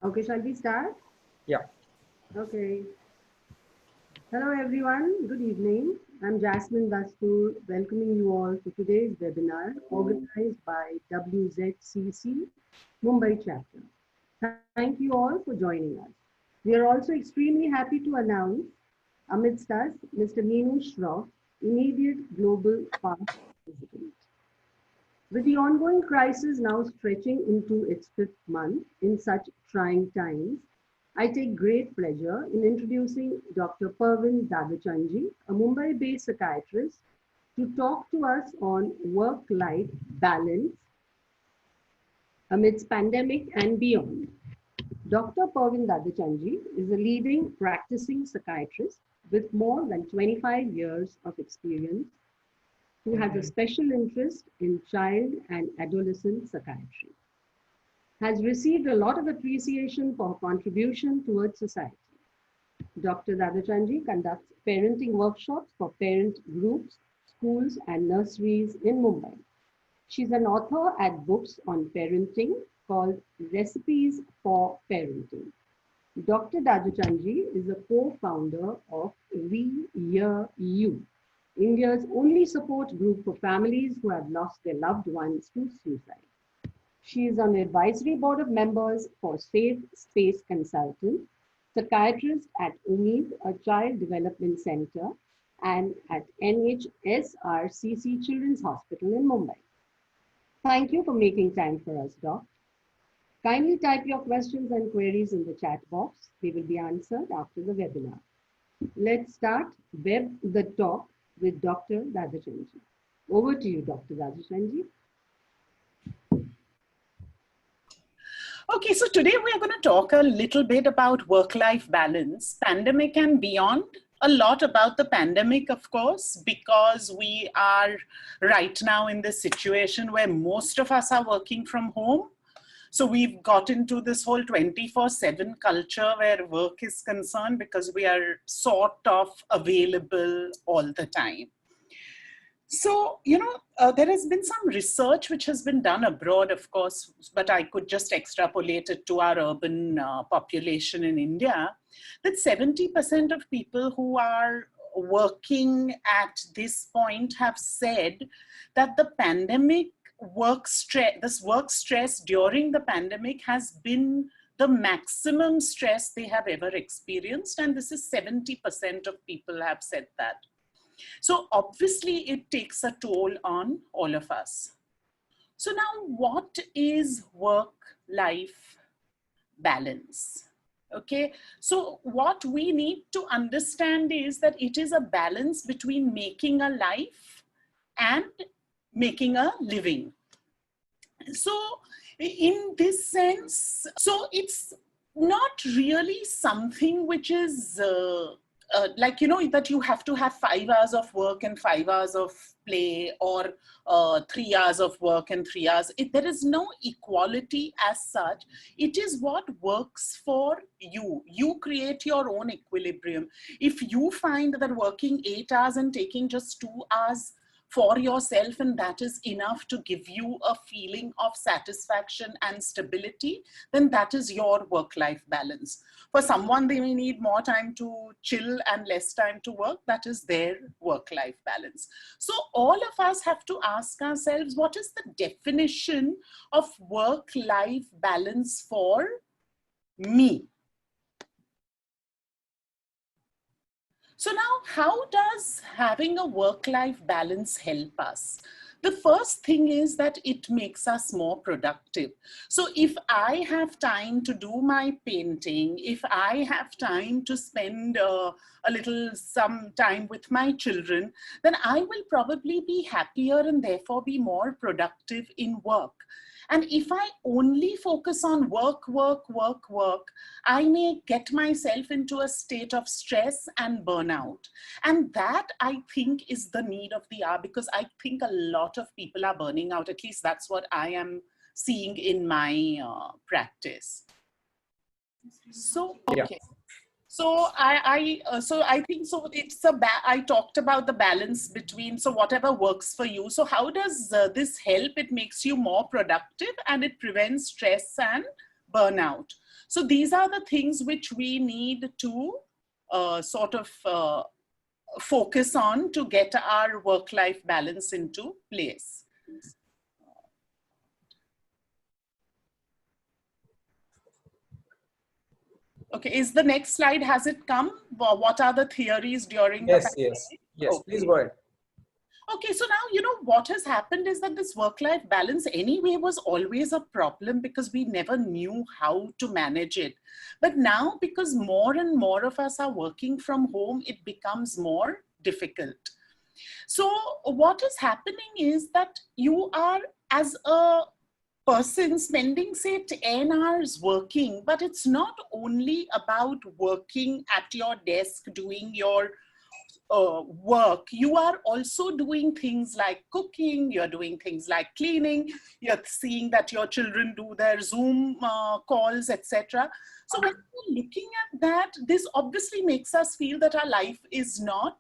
Okay, shall we start? Yeah. Okay. Hello, everyone. Good evening. I'm Jasmine Dastur, welcoming you all to today's webinar organized by WZCC Mumbai chapter. Thank you all for joining us. We are also extremely happy to announce amidst us Mr. Neenu Shroff, immediate global past president. With the ongoing crisis now stretching into its fifth month in such trying times, I take great pleasure in introducing Dr. Pervin Dadachanji, a Mumbai-based psychiatrist, to talk to us on work-life balance amidst pandemic and beyond. Dr. Pervin Dadachanji is a leading practicing psychiatrist with more than 25 years of experience who has a special interest in child and adolescent psychiatry, has received a lot of appreciation for her contribution towards society. Dr. Dadachanji conducts parenting workshops for parent groups, schools, and nurseries in Mumbai. She's an author at books on parenting called Recipes for Parenting. Dr. Dadachanji is a co-founder of We Hear You, India's only support group for families who have lost their loved ones to suicide. She is on the advisory board of members for Safe Space Consultant, psychiatrist at Umeed, a child development center, and at NHSRCC Children's Hospital in Mumbai. Thank you for making time for us, Doc. Kindly type your questions and queries in the chat box. They will be answered after the webinar. Let's start the talk with Dr. Dadachanji. Over to you, Dr. Dadachanji. Okay, so today we are going to talk a little bit about work-life balance, pandemic and beyond. A lot about the pandemic, of course, because we are right now in this situation where most of us are working from home. So we've got into this whole 24/7 culture where work is concerned because we are sort of available all the time. So, there has been some research which has been done abroad, of course, but I could just extrapolate it to our urban population in India, that 70% of people who are working at this point have said that the pandemic work stress during the pandemic has been the maximum stress they have ever experienced. And this is 70% of people have said that. So obviously it takes a toll on all of us. So now what is work-life balance? Okay, so what we need to understand is that it is a balance between making a life and making a living. So in this sense, so it's not really something which is that you have to have 5 hours of work and 5 hours of play, or 3 hours of work and 3 hours. There is no equality as such. It is what works for you. You create your own equilibrium. If you find that working 8 hours and taking just 2 hours for yourself, and that is enough to give you a feeling of satisfaction and stability, then that is your work-life balance. For someone, they may need more time to chill and less time to work. That is their work-life balance. So all of us have to ask ourselves, what is the definition of work-life balance for me? So now, how does having a work-life balance help us? The first thing is that it makes us more productive. So if I have time to do my painting, if I have time to spend some time with my children, then I will probably be happier and therefore be more productive in work. And if I only focus on work, I may get myself into a state of stress and burnout. And that, I think, is the need of the hour, because I think a lot of people are burning out. At least that's what I am seeing in my practice. So, okay. Yeah. So I think I talked about the balance between, so whatever works for you. So how does this help? It makes you more productive and it prevents stress and burnout. So these are the things which we need to sort of focus on to get our work-life balance into place. Okay, is the next slide, has it come? What are the theories during the pandemic? Yes, Okay. please go ahead. Okay, so now, what has happened is that this work-life balance anyway was always a problem because we never knew how to manage it. But now, because more and more of us are working from home, it becomes more difficult. So what is happening is that you are, as a person, spending say 10 hours working, but it's not only about working at your desk doing your work. You are also doing things like cooking, you're doing things like cleaning, you're seeing that your children do their Zoom calls, etc. So when we're looking at that, this obviously makes us feel that our life is not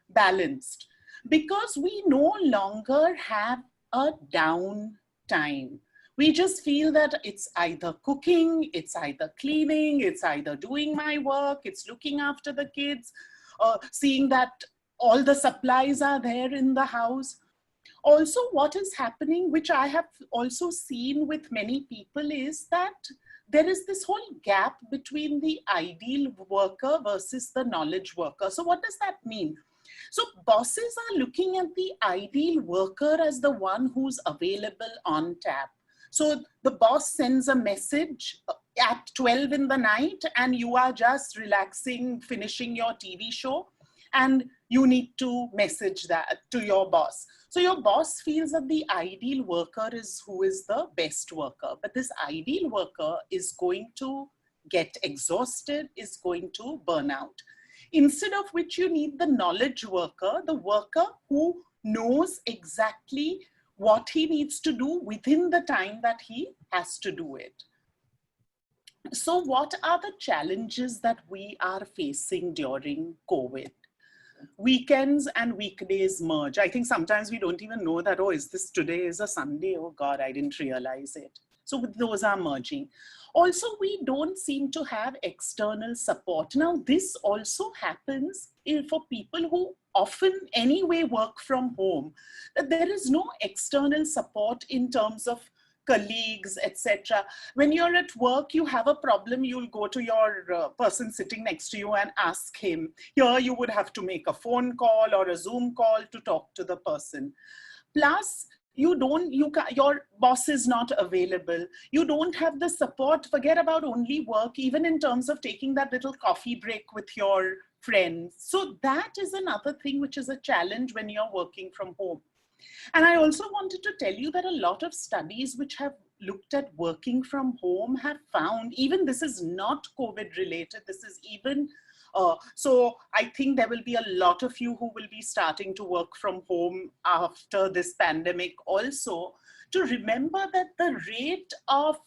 balanced because we no longer have a downtime. We just feel that it's either cooking, it's either cleaning, it's either doing my work, it's looking after the kids, seeing that all the supplies are there in the house. Also, what is happening, which I have also seen with many people, is that there is this whole gap between the ideal worker versus the knowledge worker. So what does that mean? So bosses are looking at the ideal worker as the one who's available on tap. So the boss sends a message at 12 in the night and you are just relaxing, finishing your TV show, and you need to message that to your boss. So your boss feels that the ideal worker is who is the best worker, but this ideal worker is going to get exhausted, is going to burn out. Instead of which you need the knowledge worker, the worker who knows exactly what he needs to do within the time that he has to do it. So what are the challenges that we are facing during COVID? Weekends and weekdays merge. I think sometimes we don't even know that, oh, is this today is a Sunday? Oh God, I didn't realize it. So those are merging. Also, we don't seem to have external support. Now, this also happens for people who often anyway work from home, that there is no external support in terms of colleagues, etc. When you're at work, you have a problem, you'll go to your person sitting next to you and ask him. Here, you would have to make a phone call or a Zoom call to talk to the person. Plus, your boss is not available. You don't have the support. Forget about only work, even in terms of taking that little coffee break with your friends. So that is another thing which is a challenge when you're working from home. And I also wanted to tell you that a lot of studies which have looked at working from home have found, even this is not COVID related, this is even, so I think there will be a lot of you who will be starting to work from home after this pandemic also, to remember that the rate of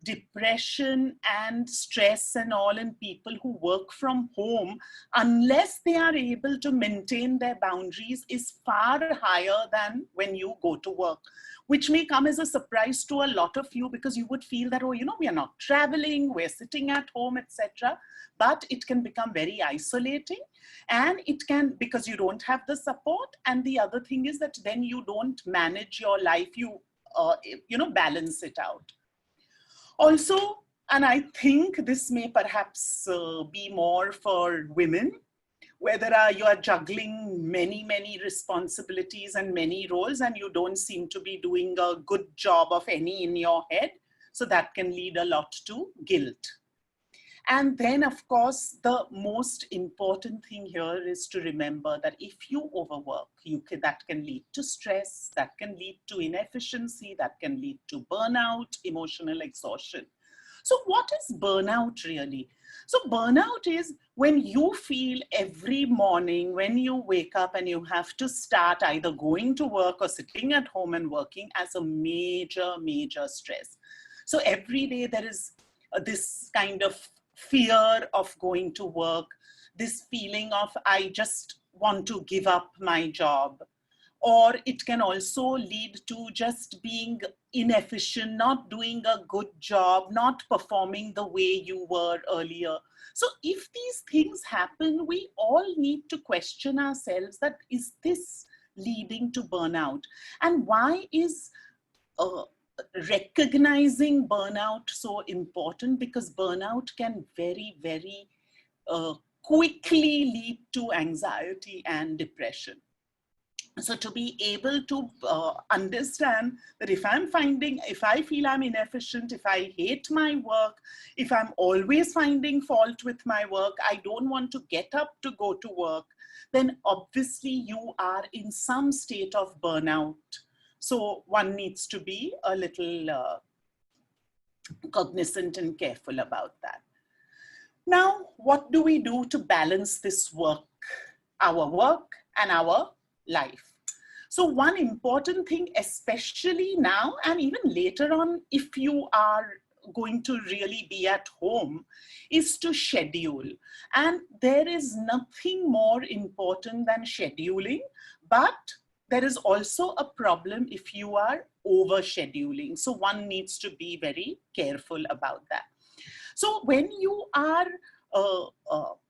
depression and stress and all in people who work from home, unless they are able to maintain their boundaries, is far higher than when you go to work, which may come as a surprise to a lot of you because you would feel that, oh, we are not traveling, we're sitting at home, etc. But it can become very isolating, and it can, because you don't have the support. And the other thing is that then you don't manage your life, you balance it out. Also, and I think this may perhaps be more for women, whether you are juggling many, many responsibilities and many roles, and you don't seem to be doing a good job of any in your head. So that can lead a lot to guilt. And then, of course, the most important thing here is to remember that if you overwork, that can lead to stress, that can lead to inefficiency, that can lead to burnout, emotional exhaustion. So what is burnout really? So burnout is when you feel every morning when you wake up and you have to start either going to work or sitting at home and working as a major, major stress. So every day there is this kind of fear of going to work, this feeling of I just want to give up my job, or it can also lead to just being inefficient, not doing a good job, not performing the way you were earlier. So if these things happen, we all need to question ourselves that, is this leading to burnout? And why is recognizing burnout so important? Because burnout can very, very quickly lead to anxiety and depression. So to be able to understand that if I feel I'm inefficient, if I hate my work, if I'm always finding fault with my work, I don't want to get up to go to work, then obviously you are in some state of burnout. So one needs to be a little cognizant and careful about that. Now, what do we do to balance this work, our work and our life? So one important thing, especially now and even later on, if you are going to really be at home, is to schedule. And there is nothing more important than scheduling, but there is also a problem if you are over scheduling. So one needs to be very careful about that. So when you are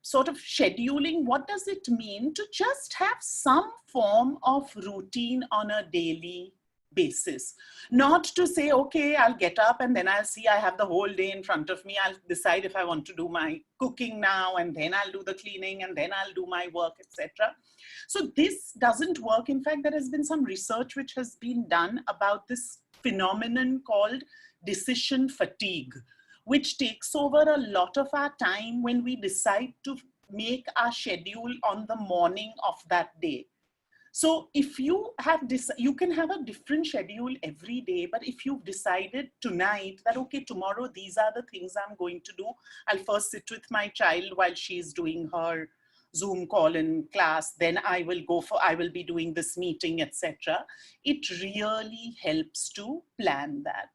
sort of scheduling, what does it mean to just have some form of routine on a daily basis? Not to say, okay, I'll get up and then I'll see I have the whole day in front of me. I'll decide if I want to do my cooking now, and then I'll do the cleaning, and then I'll do my work, etc. So this doesn't work. In fact, there has been some research which has been done about this phenomenon called decision fatigue, which takes over a lot of our time when we decide to make our schedule on the morning of that day. So if you have you can have a different schedule every day, but if you've decided tonight that, okay, tomorrow these are the things I'm going to do. I'll first sit with my child while she's doing her Zoom call in class, then I will be doing this meeting, etc. It really helps to plan that.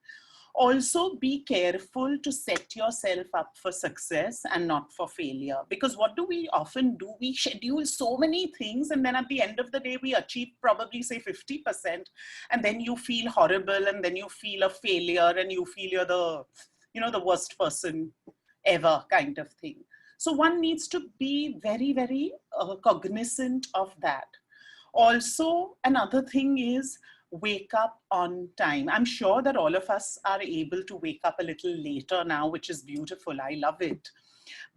Also, be careful to set yourself up for success and not for failure. Because what do we often do? We schedule so many things, and then at the end of the day, we achieve probably say 50%. And then you feel horrible, and then you feel a failure, and you feel you're the worst person ever kind of thing. So one needs to be very, very cognizant of that. Also, another thing is, wake up on time. I'm sure that all of us are able to wake up a little later now, which is beautiful. I love it.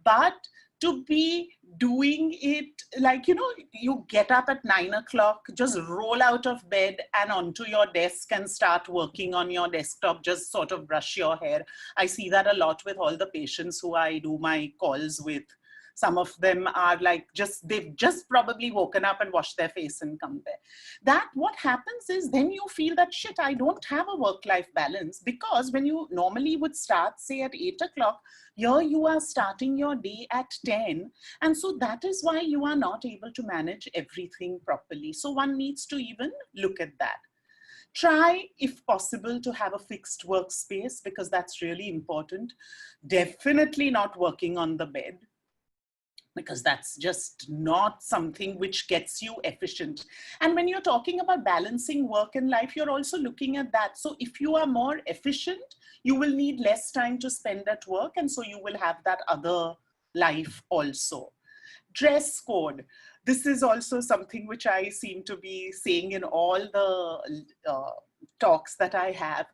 But to be doing it like, you get up at 9 o'clock, just roll out of bed and onto your desk and start working on your desktop, just sort of brush your hair. I see that a lot with all the patients who I do my calls with. Some of them are like, they've just probably woken up and washed their face and come there. That what happens is then you feel that, shit, I don't have a work-life balance, because when you normally would start, say at 8 o'clock, here you are starting your day at 10. And so that is why you are not able to manage everything properly. So one needs to even look at that. Try, if possible, to have a fixed workspace, because that's really important. Definitely not working on the bed, because that's just not something which gets you efficient. And when you're talking about balancing work and life, you're also looking at that. So if you are more efficient, you will need less time to spend at work. And so you will have that other life also. Dress code. This is also something which I seem to be saying in all the talks that I have.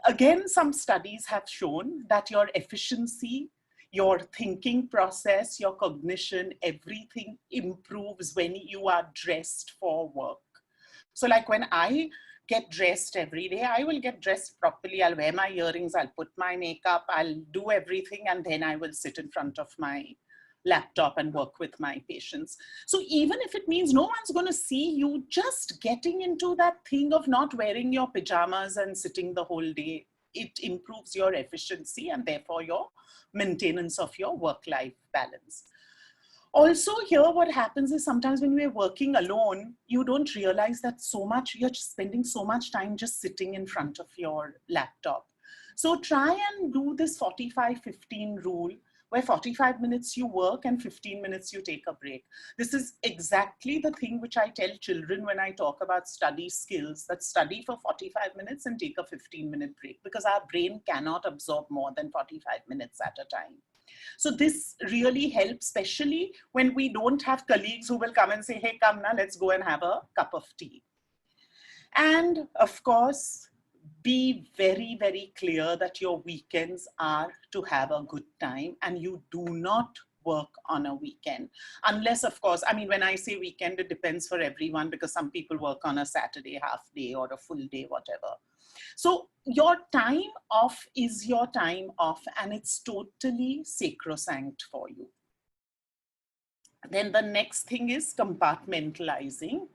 Again, some studies have shown that your efficiency, your thinking process, your cognition, everything improves when you are dressed for work. So like when I get dressed every day, I will get dressed properly. I'll wear my earrings, I'll put my makeup, I'll do everything, and then I will sit in front of my laptop and work with my patients. So even if it means no one's going to see you, just getting into that thing of not wearing your pajamas and sitting the whole day, it improves your efficiency and therefore your maintenance of your work-life balance. Also here, what happens is sometimes when we're working alone, you don't realize that you're just spending so much time just sitting in front of your laptop. So try and do this 45-15 rule. where 45 minutes you work and 15 minutes you take a break. This is exactly the thing which I tell children when I talk about study skills, that study for 45 minutes and take a 15-minute break, because our brain cannot absorb more than 45 minutes at a time. So this really helps, especially when we don't have colleagues who will come and say, hey, come now, let's go and have a cup of tea. And of course, be very, very clear that your weekends are to have a good time, and you do not work on a weekend. Unless, of course, I mean, when I say weekend, it depends for everyone, because some people work on a Saturday, half day, or a full day, whatever. So your time off is your time off, and it's totally sacrosanct for you. Then the next thing is compartmentalizing.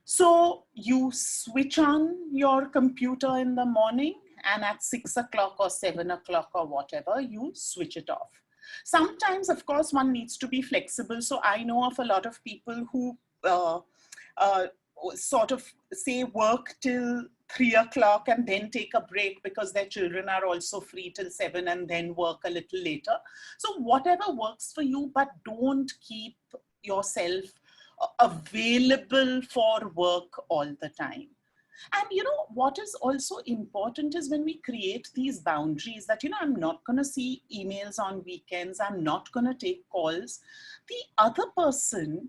So you switch on your computer in the morning, and at 6 o'clock or 7 o'clock or whatever, you switch it off. Sometimes, of course, one needs to be flexible. So I know of a lot of people who sort of say work till 3 o'clock and then take a break because their children are also free till 7 and then work a little later. So whatever works for you, but don't keep yourself available for work all the time. And you know, what is also important is when we create these boundaries that, you know, I'm not going to see emails on weekends, I'm not going to take calls, the other person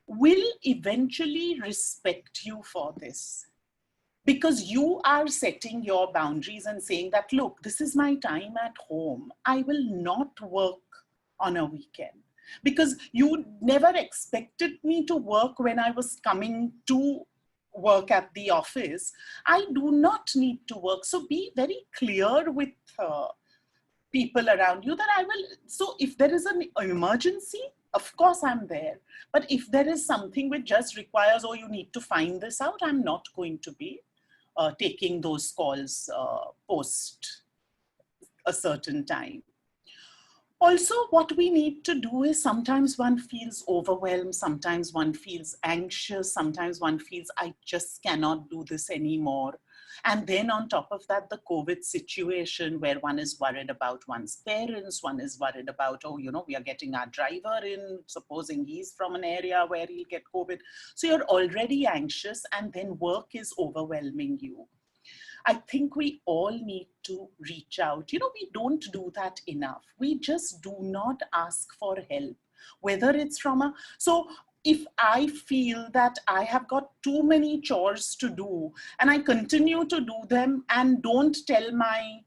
will eventually respect you for this. Because you are setting your boundaries and saying that, look, this is my time at home. I will not work on a weekend. Because you never expected me to work when I was coming to work at the office. I do not need to work. So be very clear with people around you that I will. So if there is an emergency, of course I'm there. But if there is something which just requires, oh, you need to find this out, I'm not going to be taking those calls post a certain time. Also, what we need to do is sometimes one feels overwhelmed, sometimes one feels anxious, sometimes one feels, I just cannot do this anymore. And then on top of that, the COVID situation where one is worried about one's parents, one is worried about, oh, you know, we are getting our driver in, supposing he's from an area where he'll get COVID. So you're already anxious, and then work is overwhelming you. I think we all need to reach out. You know, we don't do that enough. We just do not ask for help, whether it's from a, so if I feel that I have got too many chores to do and I continue to do them and don't tell my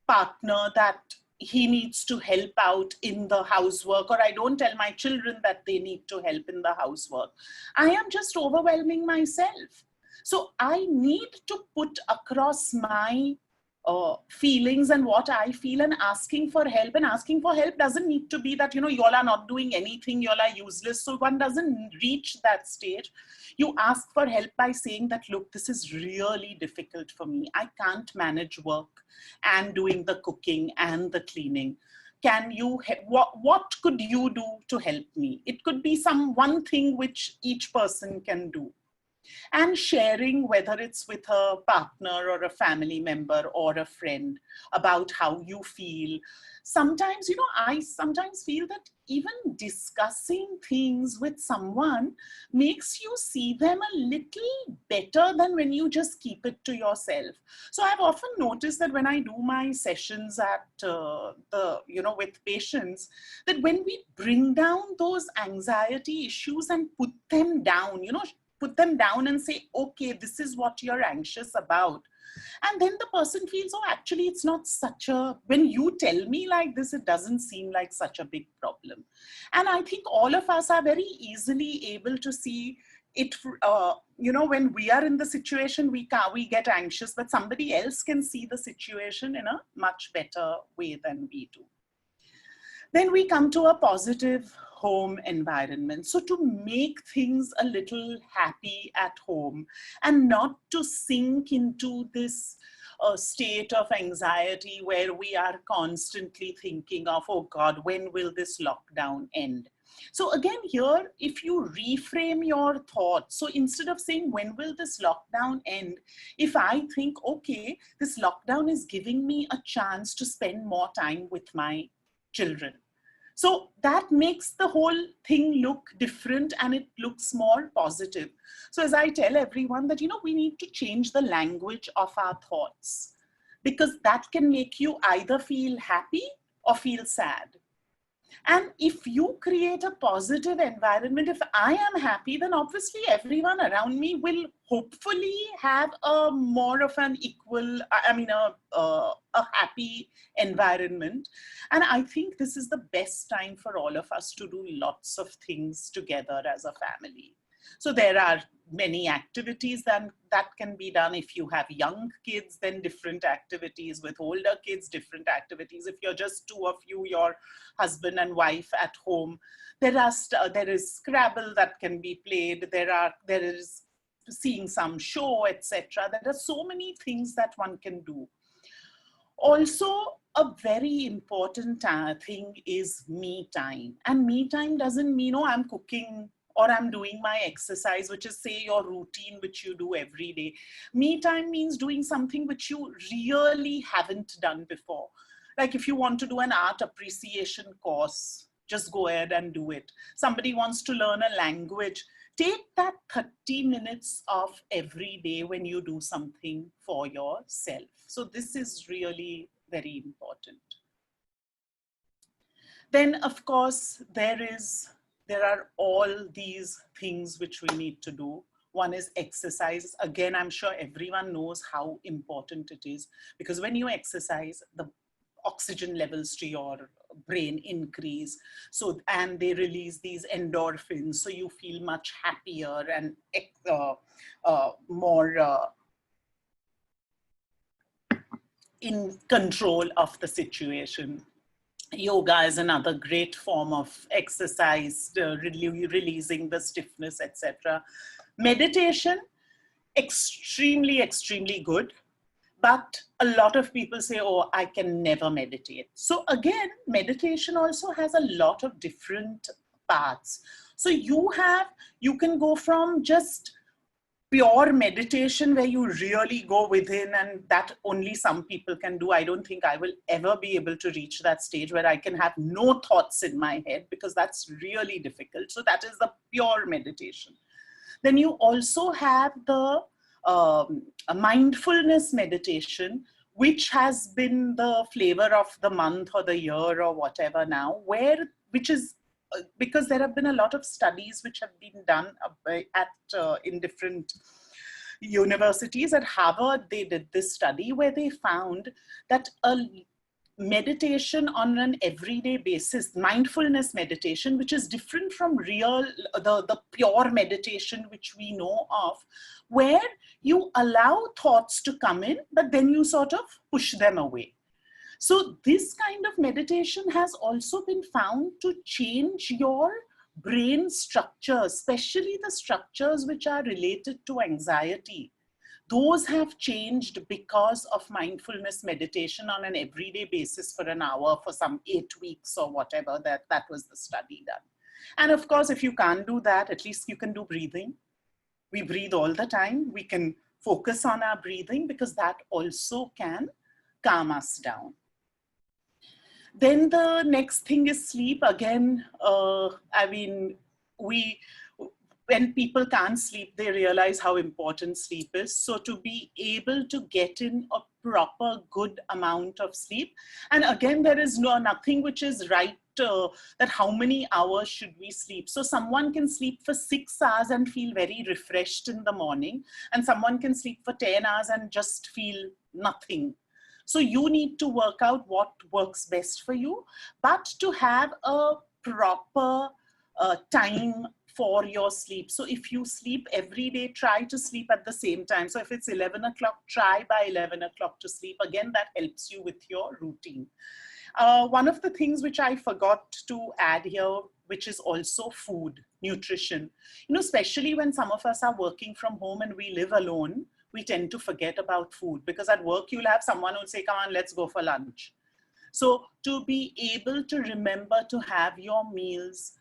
partner that he needs to help out in the housework, or I don't tell my children that they need to help in the housework, I am just overwhelming myself. So I need to put across my feelings and what I feel, and asking for help. And asking for help doesn't need to be that, you know, you all are not doing anything, you all are useless. So one doesn't reach that stage. You ask for help by saying that, look, this is really difficult for me. I can't manage work and doing the cooking and the cleaning. Can you, what could you do to help me? It could be one thing which each person can do. And sharing, whether it's with a partner or a family member or a friend, about how you feel. Sometimes, you know, I sometimes feel that even discussing things with someone makes you see them a little better than when you just keep it to yourself. So I've often noticed that when I do my sessions at with patients, that when we bring down those anxiety issues and put them down, put them down and say, okay, this is what you're anxious about. And then the person feels, oh, actually, it's not when you tell me like this, it doesn't seem like such a big problem. And I think all of us are very easily able to see it, when we are in the situation, we get anxious, but somebody else can see the situation in a much better way than we do. Then we come to a positive home environment. So to make things a little happy at home and not to sink into this state of anxiety where we are constantly thinking of, oh God, when will this lockdown end? So again, here, if you reframe your thoughts, so instead of saying, when will this lockdown end? If I think, okay, this lockdown is giving me a chance to spend more time with my children. So that makes the whole thing look different and it looks more positive. So as I tell everyone that, we need to change the language of our thoughts, because that can make you either feel happy or feel sad. And if you create a positive environment, if I am happy, then obviously everyone around me will hopefully have a more of an equal, a happy environment. And I think this is the best time for all of us to do lots of things together as a family. So there are many activities that can be done. If you have young kids, then different activities. With older kids, different activities. If you're just two of you, your husband and wife at home, there is Scrabble that can be played. There is seeing some show, etc. There are so many things that one can do. Also, a very important thing is me time. And me time doesn't mean, I'm cooking or I'm doing my exercise, which is, say, your routine, which you do every day. Me time means doing something which you really haven't done before. Like if you want to do an art appreciation course, just go ahead and do it. Somebody wants to learn a language, take that 30 minutes off every day when you do something for yourself. So this is really very important. Then, of course, there are all these things which we need to do. One is exercise. Again, I'm sure everyone knows how important it is, because when you exercise, the oxygen levels to your brain increase. So, and they release these endorphins. So you feel much happier and more in control of the situation. Yoga is another great form of exercise, releasing the stiffness, etc. Meditation, extremely, extremely good. But a lot of people say, oh, I can never meditate. So again, meditation also has a lot of different paths. So you can go from just pure meditation where you really go within, and that only some people can do. I don't think I will ever be able to reach that stage where I can have no thoughts in my head, because that's really difficult. So that is the pure meditation. Then you also have the a mindfulness meditation, which has been the flavor of the month or the year or whatever now, which is because there have been a lot of studies which have been done in different universities. At Harvard, they did this study where they found that a meditation on an everyday basis, mindfulness meditation, which is different from the pure meditation which we know of, where you allow thoughts to come in, but then you sort of push them away. So this kind of meditation has also been found to change your brain structure, especially the structures which are related to anxiety. Those have changed because of mindfulness meditation on an everyday basis for an hour for some 8 weeks or whatever. That was the study done. And of course, if you can't do that, at least you can do breathing. We breathe all the time. We can focus on our breathing, because that also can calm us down. Then the next thing is sleep. Again, when people can't sleep, they realize how important sleep is. So to be able to get in a proper good amount of sleep, and again, there is nothing which is right that how many hours should we sleep. So someone can sleep for 6 hours and feel very refreshed in the morning, and someone can sleep for 10 hours and just feel nothing. So you need to work out what works best for you, but to have a proper time for your sleep. So if you sleep every day, try to sleep at the same time. So if it's 11 o'clock, try by 11 o'clock to sleep. Again, that helps you with your routine. One of the things which I forgot to add here, which is also food, nutrition. Especially when some of us are working from home and we live alone, we tend to forget about food, because at work you'll have someone who'll say, come on, let's go for lunch. So to be able to remember to have your meals,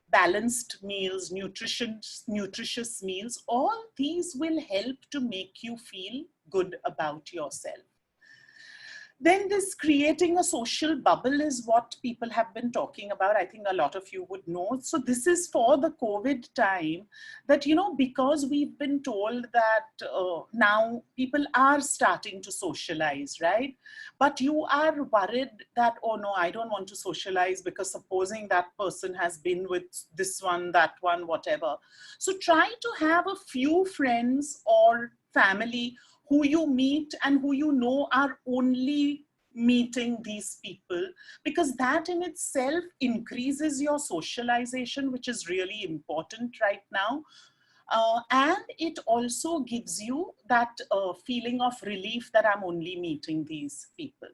balanced meals, nutritious meals, all these will help to make you feel good about yourself. Then this creating a social bubble is what people have been talking about. I think a lot of you would know. So this is for the COVID time that, you know, because we've been told that now people are starting to socialize, right? But you are worried that, oh no, I don't want to socialize because supposing that person has been with this one, that one, whatever. So try to have a few friends or family who you meet and who you know are only meeting these people, because that in itself increases your socialization, which is really important right now. And it also gives you that feeling of relief that I'm only meeting these people.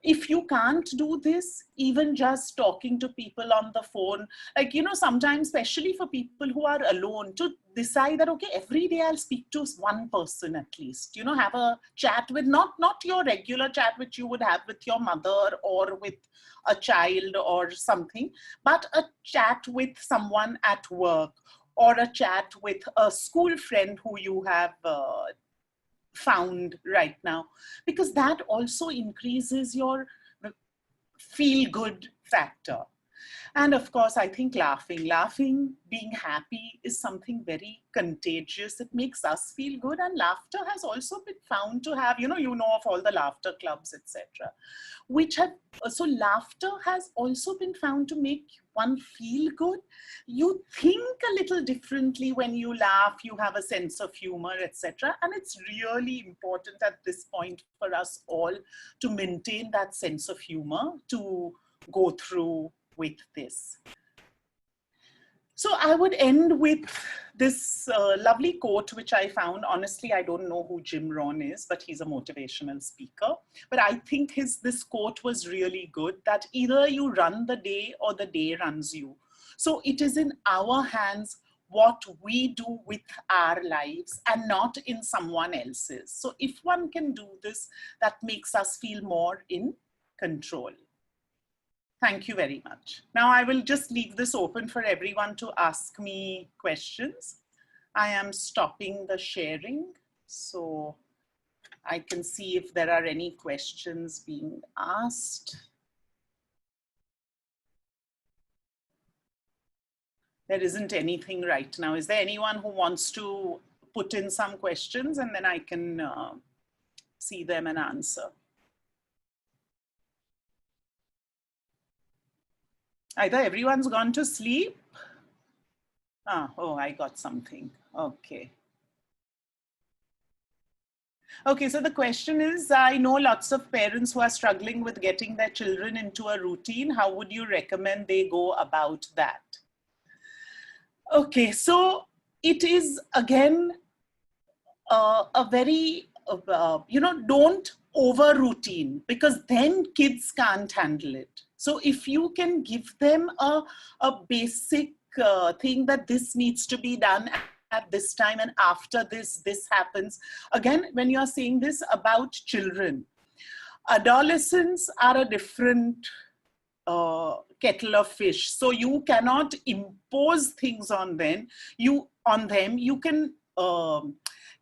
If you can't do this, even just talking to people on the phone, like, you know, sometimes, especially for people who are alone, to decide that, okay, every day I'll speak to one person at least, you know, have a chat with, not your regular chat which you would have with your mother or with a child or something, but a chat with someone at work, or a chat with a school friend who you have found right now, because that also increases your feel good factor. And of course, I think laughing, being happy is something very contagious. It makes us feel good. And laughter has also been found to have, you know of all the laughter clubs, etc., which have, so laughter has also been found to make one feel good. You think a little differently when you laugh, you have a sense of humor, etc. And it's really important at this point for us all to maintain that sense of humor, to go through with this. So I would end with this lovely quote, which I found. Honestly, I don't know who Jim Rohn is, but he's a motivational speaker. But I think this quote was really good, that either you run the day or the day runs you. So it is in our hands what we do with our lives and not in someone else's. So if one can do this, that makes us feel more in control. Thank you very much. Now I will just leave this open for everyone to ask me questions. I am stopping the sharing so I can see if there are any questions being asked. There isn't anything right now. Is there anyone who wants to put in some questions, and then I can see them and answer? Either everyone's gone to sleep. Oh, I got something. Okay. Okay, so the question is, I know lots of parents who are struggling with getting their children into a routine. How would you recommend they go about that? Okay, so it is again a very, don't over routine, because then kids can't handle it. So if you can give them a basic thing that this needs to be done at this time, and after this happens. Again, when you are saying this about children, adolescents are a different kettle of fish. So you cannot impose things on them. You can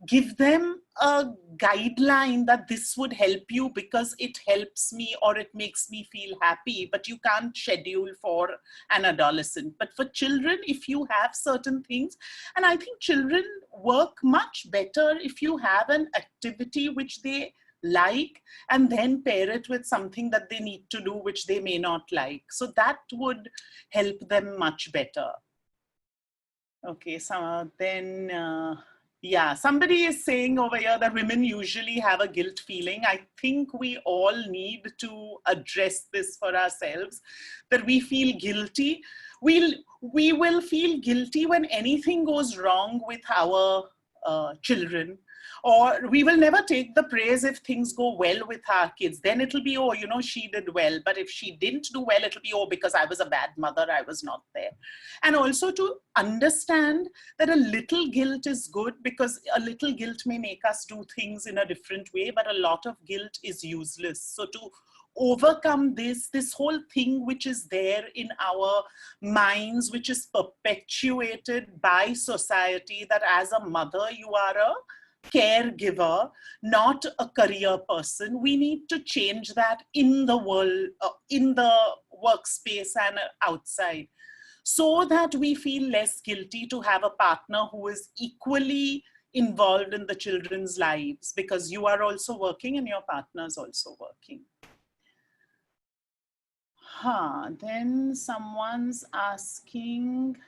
give them a guideline that this would help you because it helps me or it makes me feel happy, but you can't schedule for an adolescent. But for children, if you have certain things, and I think children work much better if you have an activity which they like and then pair it with something that they need to do which they may not like. So that would help them much better. Okay, so then yeah, somebody is saying over here that women usually have a guilt feeling. I think we all need to address this for ourselves, that we feel guilty. We will feel guilty when anything goes wrong with our children, or we will never take the praise if things go well with our kids. Then it'll be, oh, you know, she did well. But if she didn't do well, it'll be, oh, because I was a bad mother, I was not there. And also to understand that a little guilt is good, because a little guilt may make us do things in a different way, but a lot of guilt is useless. So to overcome this whole thing which is there in our minds, which is perpetuated by society, that as a mother you are a caregiver, not a career person. We need to change that in the world, in the workspace and outside, so that we feel less guilty to have a partner who is equally involved in the children's lives, because you are also working and your partner is also working. Then someone's asking,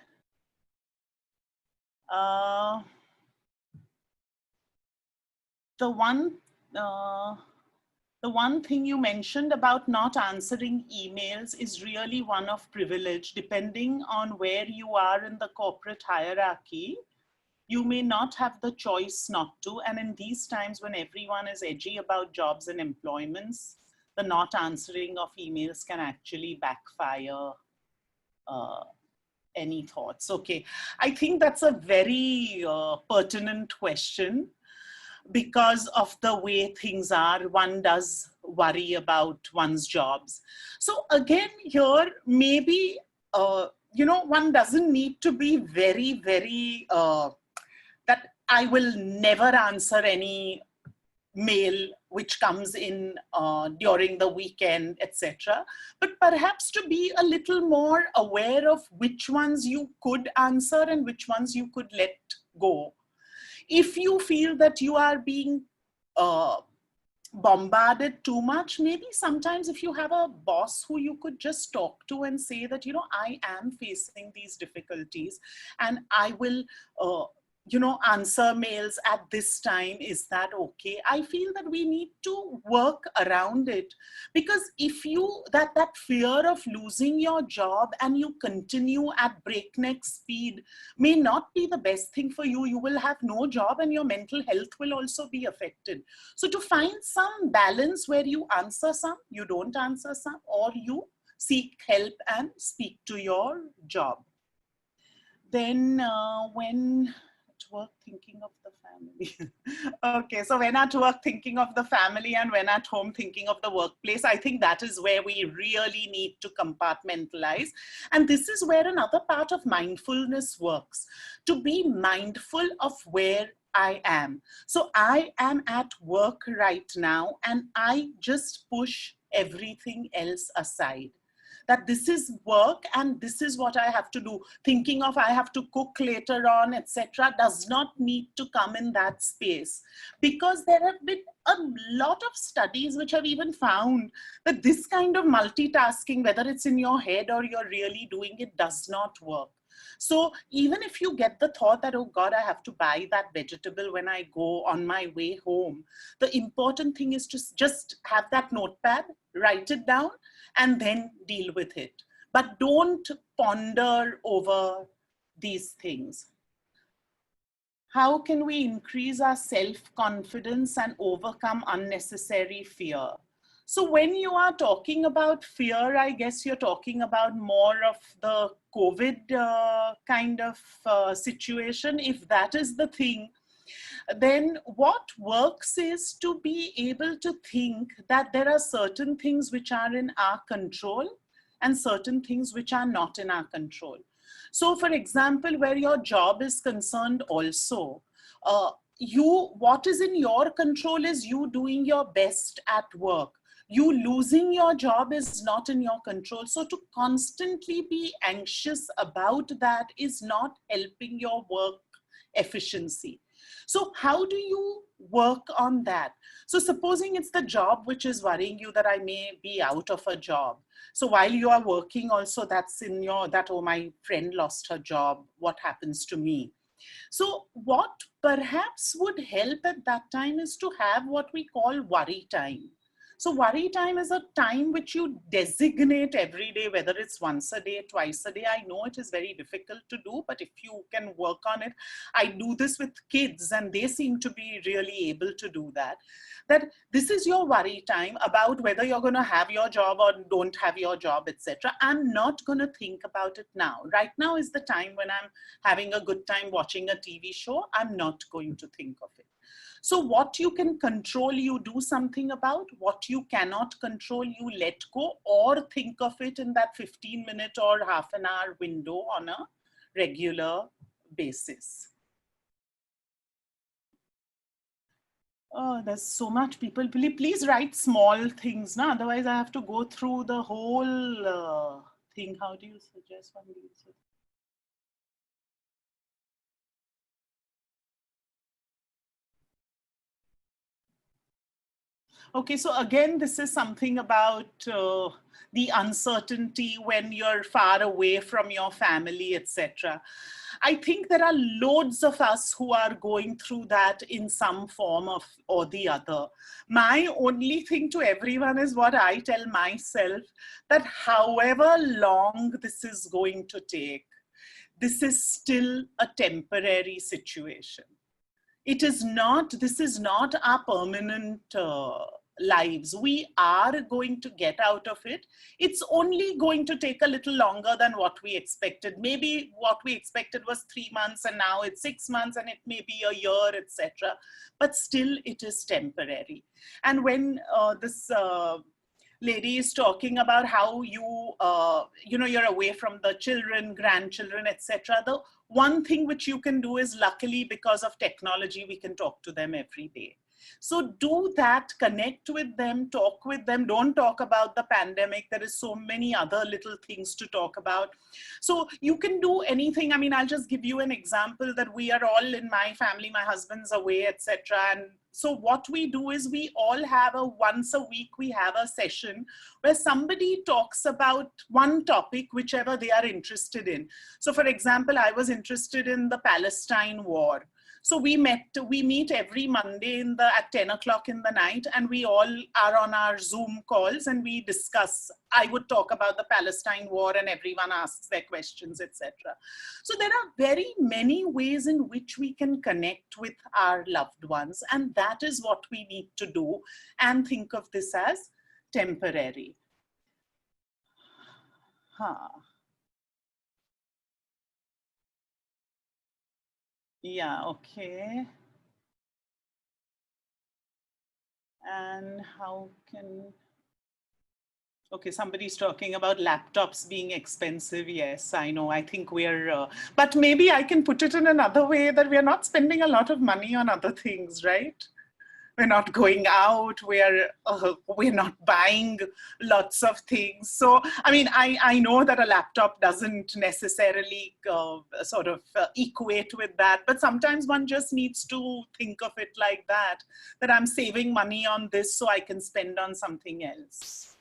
the one thing you mentioned about not answering emails is really one of privilege. Depending on where you are in the corporate hierarchy, you may not have the choice not to. And in these times when everyone is edgy about jobs and employments, the not answering of emails can actually backfire. Any thoughts? Okay, I think that's a very pertinent question. Because of the way things are, one does worry about one's jobs. So again, here, maybe, one doesn't need to be very, very, that I will never answer any mail which comes in during the weekend, etc. But perhaps to be a little more aware of which ones you could answer and which ones you could let go. If you feel that you are being bombarded too much, maybe sometimes if you have a boss who you could just talk to and say that, I am facing these difficulties and I will, answer mails at this time. Is that okay? I feel that we need to work around it, because if you, that fear of losing your job and you continue at breakneck speed may not be the best thing for you. You will have no job and your mental health will also be affected. So to find some balance where you answer some, you don't answer some, or you seek help and speak to your job. Then when at work thinking of the family. Okay, so when at work thinking of the family and when at home thinking of the workplace, I think that is where we really need to compartmentalize. And this is where another part of mindfulness works, to be mindful of where I am. So I am at work right now and I just push everything else aside. That this is work and this is what I have to do. Thinking of I have to cook later on, etc., does not need to come in that space, because there have been a lot of studies which have even found that this kind of multitasking, whether it's in your head or you're really doing it, does not work. So even if you get the thought that, oh God, I have to buy that vegetable when I go on my way home, the important thing is to just have that notepad, write it down, and then deal with it. But don't ponder over these things. How can we increase our self-confidence and overcome unnecessary fear? So when you are talking about fear, I guess you're talking about more of the COVID kind of situation. If that is the thing, then what works is to be able to think that there are certain things which are in our control and certain things which are not in our control. So for example, where your job is concerned also, what is in your control is you doing your best at work. You losing your job is not in your control. So to constantly be anxious about that is not helping your work efficiency. So how do you work on that? So supposing it's the job which is worrying you, that I may be out of a job. So while you are working also, that's in your, that, oh, my friend lost her job, what happens to me? So what perhaps would help at that time is to have what we call worry time. So worry time is a time which you designate every day, whether it's once a day, twice a day. I know it is very difficult to do, but if you can work on it, I do this with kids and they seem to be really able to do that. That this is your worry time about whether you're going to have your job or don't have your job, etc. I'm not going to think about it now. Right now is the time when I'm having a good time watching a TV show. I'm not going to think of it. So what you can control, you do something about. What you cannot control, you let go or think of it in that 15-minute or half an hour window on a regular basis. Oh, there's so much people. Please write small things, na? Otherwise, I have to go through the whole thing. How do you suggest one deals with? Okay, so again, this is something about the uncertainty when you're far away from your family, etc. I think there are loads of us who are going through that in some form of or the other. My only thing to everyone is what I tell myself, that however long this is going to take, this is still a temporary situation. This is not our permanent lives. We are going to get out of it. It's only going to take a little longer than what we expected. Maybe what we expected was 3 months and now it's 6 months and it may be a year, etc. But still it is temporary. And when this lady is talking about how you're away from the children, grandchildren, etc. The one thing which you can do is, luckily, because of technology, we can talk to them every day. So do that, connect with them, talk with them. Don't talk about the pandemic. There is so many other little things to talk about. So you can do anything. I mean, I'll just give you an example that we are all in my family, my husband's away, etc. And so what we do is we all have once a week, we have a session where somebody talks about one topic, whichever they are interested in. So for example, I was interested in the Palestine war. So we meet every Monday at 10 o'clock in the night, and we all are on our Zoom calls and we discuss. I would talk about the Palestine war and everyone asks their questions, etc. So there are very many ways in which we can connect with our loved ones, and that is what we need to do and think of this as temporary. Yeah, okay. And how can, okay, somebody's talking about laptops being expensive. Yes, I know. I think we're, but maybe I can put it in another way, that we're not spending a lot of money on other things, right? We're not going out, we're not buying lots of things. So I mean, I know that a laptop doesn't necessarily sort of equate with that, but sometimes one just needs to think of it like that, that I'm saving money on this so I can spend on something else.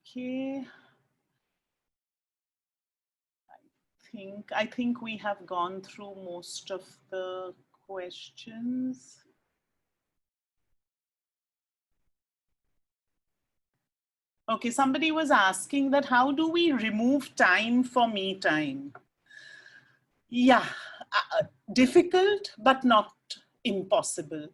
Okay, I think we have gone through most of the questions. Okay, somebody was asking that how do we remove time for me time? Yeah, difficult, but not impossible.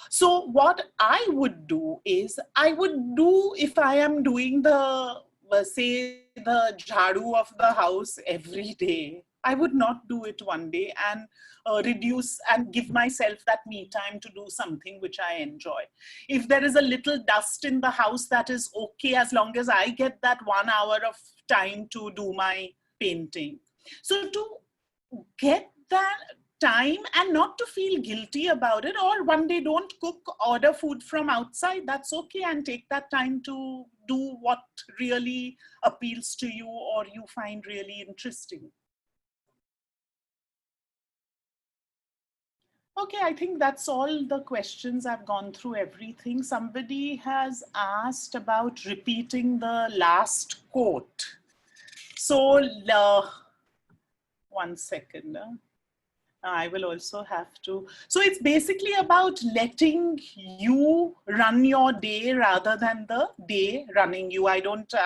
So what I would do is, I would do, if I am doing the, say, the jhadu of the house every day, I would not do it one day and reduce and give myself that me time to do something which I enjoy. If there is a little dust in the house, that is okay, as long as I get that 1 hour of time to do my painting. So to get that time and not to feel guilty about it, or one day don't cook, order food from outside, that's okay, and take that time to do what really appeals to you or you find really interesting. Okay, I think that's all the questions. I've gone through everything. Somebody has asked about repeating the last quote. So, one second. I will also have to. So it's basically about letting you run your day rather than the day running you. I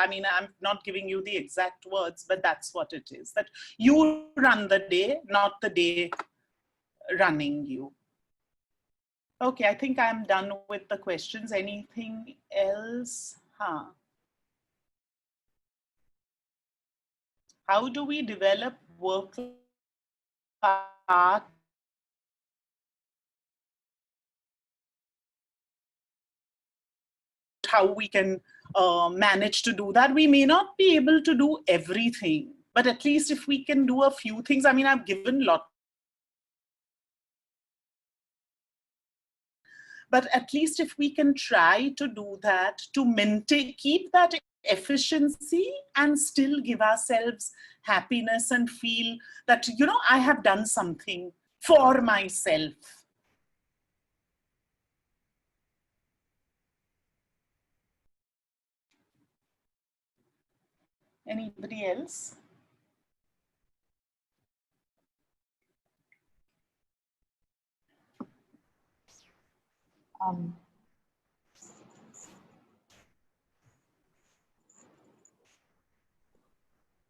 mean, I'm not giving you the exact words, but that's what it is. That you run the day, not the day running you. Okay, I think I'm done with the questions. Anything else? How do we develop work path how we can manage to do that? We may not be able to do everything, but at least if we can do a few things. I mean, I've given lots But at least if we can try to do that, to maintain, keep that efficiency and still give ourselves happiness and feel that, you know, I have done something for myself. Anybody else?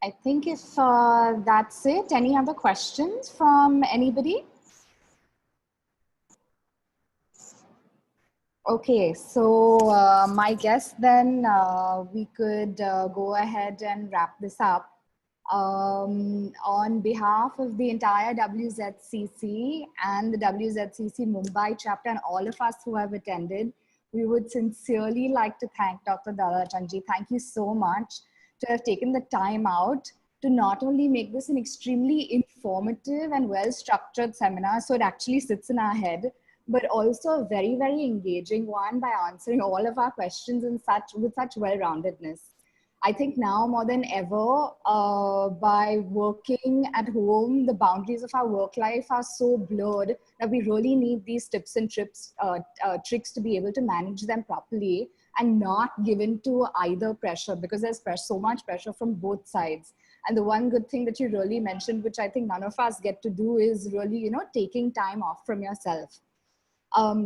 I think if that's it, any other questions from anybody? Okay, so my guess then we could go ahead and wrap this up. On behalf of the entire WZCC and the WZCC Mumbai chapter and all of us who have attended, we would sincerely like to thank Dr. Dadachanji. Thank you so much to have taken the time out to not only make this an extremely informative and well-structured seminar, so it actually sits in our head, but also a very, very engaging one by answering all of our questions in with such well-roundedness. I think now more than ever, by working at home, the boundaries of our work life are so blurred that we really need these tips and tricks to be able to manage them properly and not give in to either pressure, because there's so much pressure from both sides. And the one good thing that you really mentioned, which I think none of us get to do, is really, you know, taking time off from yourself.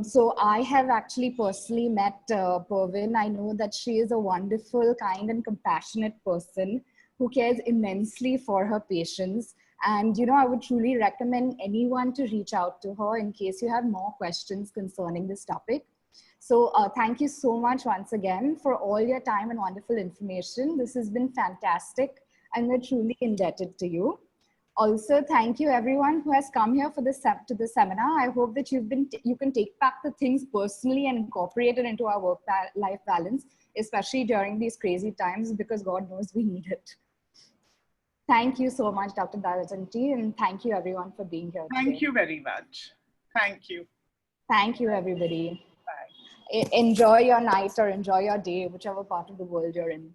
So I have actually personally met Pervin. I know that she is a wonderful, kind and compassionate person who cares immensely for her patients. And, you know, I would truly recommend anyone to reach out to her in case you have more questions concerning this topic. So thank you so much once again for all your time and wonderful information. This has been fantastic and we're truly indebted to you. Also, thank you everyone who has come here for this to the seminar. I hope that you can take back the things personally and incorporate it into our work-life balance, especially during these crazy times, because God knows we need it. Thank you so much, Dr. Dadachanji, and thank you everyone for being here today. Thank you very much. Thank you. Thank you, everybody. Bye. Enjoy your night or enjoy your day, whichever part of the world you're in.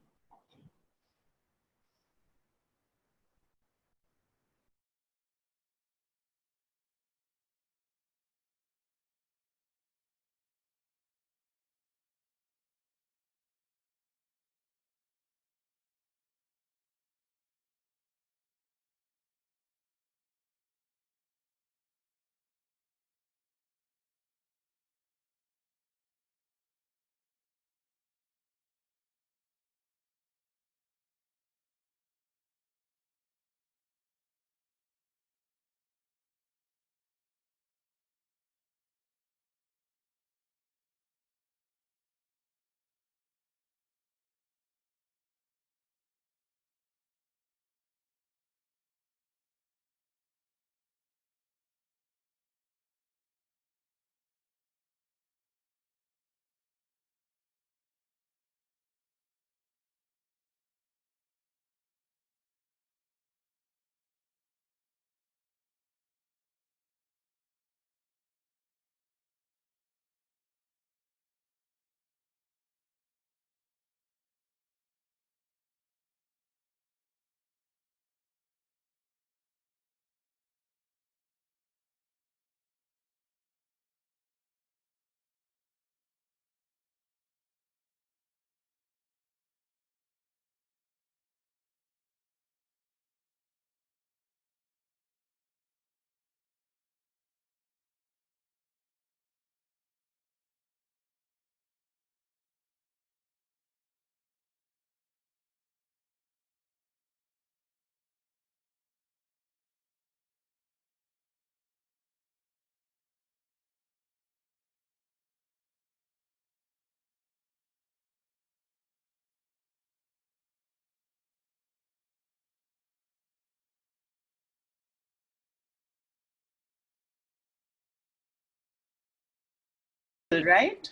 Right?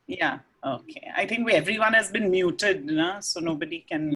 Yeah. Okay. I think everyone has been muted, so nobody can.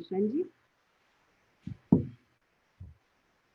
Dadachanji.